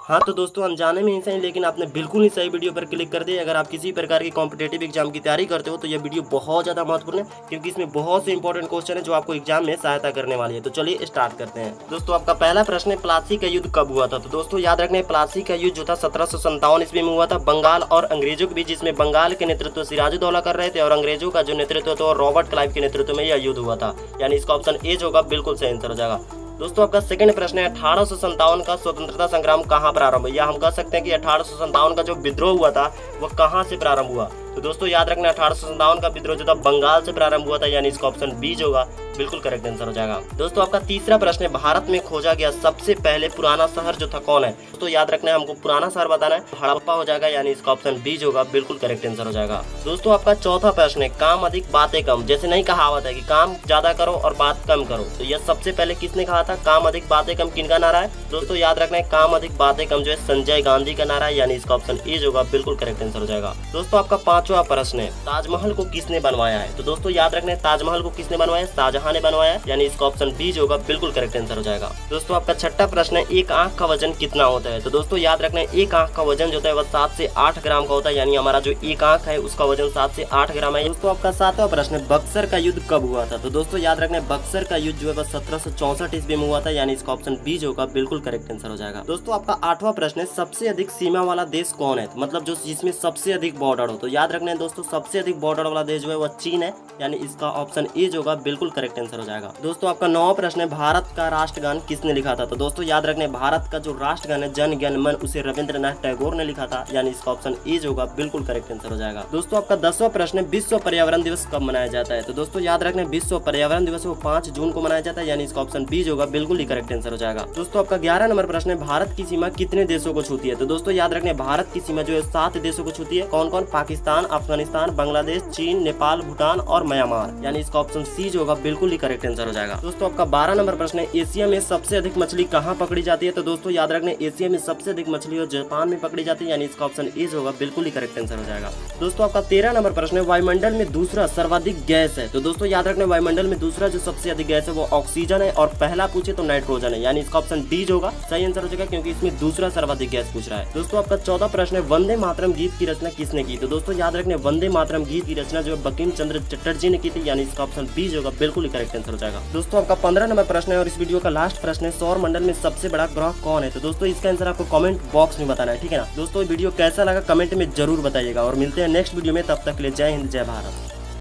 हाँ तो दोस्तों, अनजाने में ही सही लेकिन आपने बिल्कुल ही सही वीडियो पर क्लिक कर दिया। अगर आप किसी प्रकार की कॉम्पिटेटिव एग्जाम की तैयारी करते हो तो यह वीडियो बहुत ज़्यादा महत्वपूर्ण है, क्योंकि इसमें बहुत से इंपॉर्टेंट क्वेश्चन है जो आपको एग्जाम में सहायता करने वाली है। तो चलिए स्टार्ट करते हैं। दोस्तों, आपका पहला प्रश्न है, प्लासी का युद्ध कब हुआ था? तो दोस्तों याद रखना, प्लासी का युद्ध जो था 1757 ईस्वी में हुआ था, बंगाल और अंग्रेजों के बीच, जिसमें बंगाल के नेतृत्व सिराजुद्दौला कर रहे थे और अंग्रेजों का जो नेतृत्व था रॉबर्ट क्लाइव के नेतृत्व में यह युद्ध हुआ था। यानी इसका ऑप्शन ए जो होगा बिल्कुल सही आंसर हो जाएगा। दोस्तों, आपका सेकंड प्रश्न है, 1857 का स्वतंत्रता संग्राम कहाँ प्रारंभ हुआ? या हम कह सकते हैं कि 1857 का जो विद्रोह हुआ था वह कहाँ से प्रारंभ हुआ? तो दोस्तों याद रखना, 1857 का विद्रोह जो था बंगाल से प्रारंभ हुआ था। यानी इसका ऑप्शन बी जो होगा बिल्कुल करेक्ट आंसर हो जाएगा। दोस्तों, आपका तीसरा प्रश्न है, भारत में खोजा गया सबसे पहले पुराना शहर जो था कौन है? दोस्तों याद रखना है, हमको पुराना शहर बताना है, हड़प्पा हो जाएगा। यानी इसका ऑप्शन बी जो होगा बिल्कुल करेक्ट आंसर हो जाएगा। दोस्तों, आपका चौथा प्रश्न है, काम अधिक बातें कम। जैसे नहीं कहावत है कि काम ज्यादा करो और बात कम करो, तो यह सबसे पहले किसने कहा था? काम अधिक बातें कम किनका नारा है? दोस्तों याद रखना है, काम अधिक बातें कम जो है संजय गांधी का नारा है। यानी इसका ऑप्शन ए जो होगा बिल्कुल करेक्ट आंसर हो जाएगा। दोस्तों, आपका पांचवा प्रश्न है, ताजमहल को किसने बनवाया है? तो दोस्तों याद रखना है, ताजमहल को किसने बनवाया? शाहजहां ने बनवाया है। यानी इसका ऑप्शन बी जो होगा बिल्कुल करेक्ट आंसर हो जाएगा। दोस्तों, आपका छठा प्रश्न है, एक आंख का वजन कितना होता है? तो दोस्तों याद रखना है, एक आंख का वजन जो होता है वह 7 से 8 ग्राम का होता है। यानी हमारा जो एक आंख है उसका वजन 7 से 8 ग्राम है। दोस्तों, आपका सातवां प्रश्न है, बक्सर का युद्ध कब हुआ था? तो दोस्तों याद रखना है, बक्सर का युद्ध जो है वह 1764 ईस्वी में हुआ था। यानी इसका ऑप्शन बी जो होगा बिल्कुल करेक्ट आंसर हो जाएगा। दोस्तों, आपका आठवां प्रश्न है, सबसे अधिक सीमा वाला देश कौन है? मतलब जो जिसमें सबसे अधिक बॉर्डर हो। तो याद रखना है दोस्तों, सबसे अधिक बॉर्डर वाला देश जो है वह चीन है। यानी इसका ऑप्शन ए जो होगा बिल्कुल करेक्ट आंसर हो जाएगा। दोस्तों, आपका नौवां प्रश्न है, भारत का राष्ट्रगान किसने लिखा था? तो दोस्तों याद रखना है, भारत का जो राष्ट्रगान है जन गण मन, उसे रविंद्रनाथ टैगोर ने लिखा था। यानी इसका ऑप्शन ए जो होगा बिल्कुल करेक्ट आंसर हो जाएगा। दोस्तों, आपका 10वां प्रश्न है, विश्व पर्यावरण दिवस कब मनाया जाता है? तो दोस्तों याद रखना है, विश्व पर्यावरण दिवस वो 5 जून को मनाया जाता है। यानी इसका ऑप्शन बी जो होगा बिल्कुल ही करेक्ट आंसर हो जाएगा। दोस्तों, आपका 11 नंबर प्रश्न है, भारत की सीमा कितने देशों को छूती है? तो दोस्तों याद रखना है, भारत की सीमा जो है 7 देशों को छूती है। कौन कौन? पाकिस्तान, अफगानिस्तान, बांग्लादेश, चीन, नेपाल, भूटान और म्यांमार। यानी इसका ऑप्शन सी जो होगा बिल्कुल ही करेक्ट आंसर हो जाएगा। दोस्तों, आपका 12 नंबर प्रश्न है, एशिया में सबसे अधिक मछली कहाँ पकड़ी जाती है? तो दोस्तों याद रखना है, एशिया में सबसे अधिक मछली जापान में पकड़ी जाती है। यानी इसका ऑप्शन ए जो होगा बिल्कुल ही करेक्ट आंसर हो जाएगा। दोस्तों, आपका 13 नंबर प्रश्न है, वायुमंडल में दूसरा सर्वाधिक गैस है? तो दोस्तों याद रखना है, वायुमंडल में दूसरा जो सबसे अधिक गैस है वो ऑक्सीजन है, और पहला पूछे तो नाइट्रोजन है। यानी इसका ऑप्शन डी जो होगा सही आंसर हो जाएगा, क्योंकि इसमें दूसरा सर्वाधिक गैस पूछ रहा है। दोस्तों, आपका 14 प्रश्न है, वंदे मातरम गीत की रचना किसने की? तो दोस्तों याद रखना है, वंदे मातरम गीत की रचना जो है बंकिम चंद्र चटर्जी ने की थी। यानी इसका ऑप्शन बी जो होगा बिल्कुल ही करेक्ट आंसर हो जाएगा। दोस्तों, आपका 15 नंबर प्रश्न है और इस वीडियो का लास्ट प्रश्न है, सौर मंडल में सबसे बड़ा ग्रह कौन है? तो दोस्तों इसका आंसर आपको कमेंट बॉक्स में बताना है, ठीक है ना। दोस्तों, वीडियो कैसा लगा कमेंट में जरूर बताइएगा, और मिलते हैं नेक्स्ट वीडियो में। तब तक के लिए जय हिंद, जय भारत।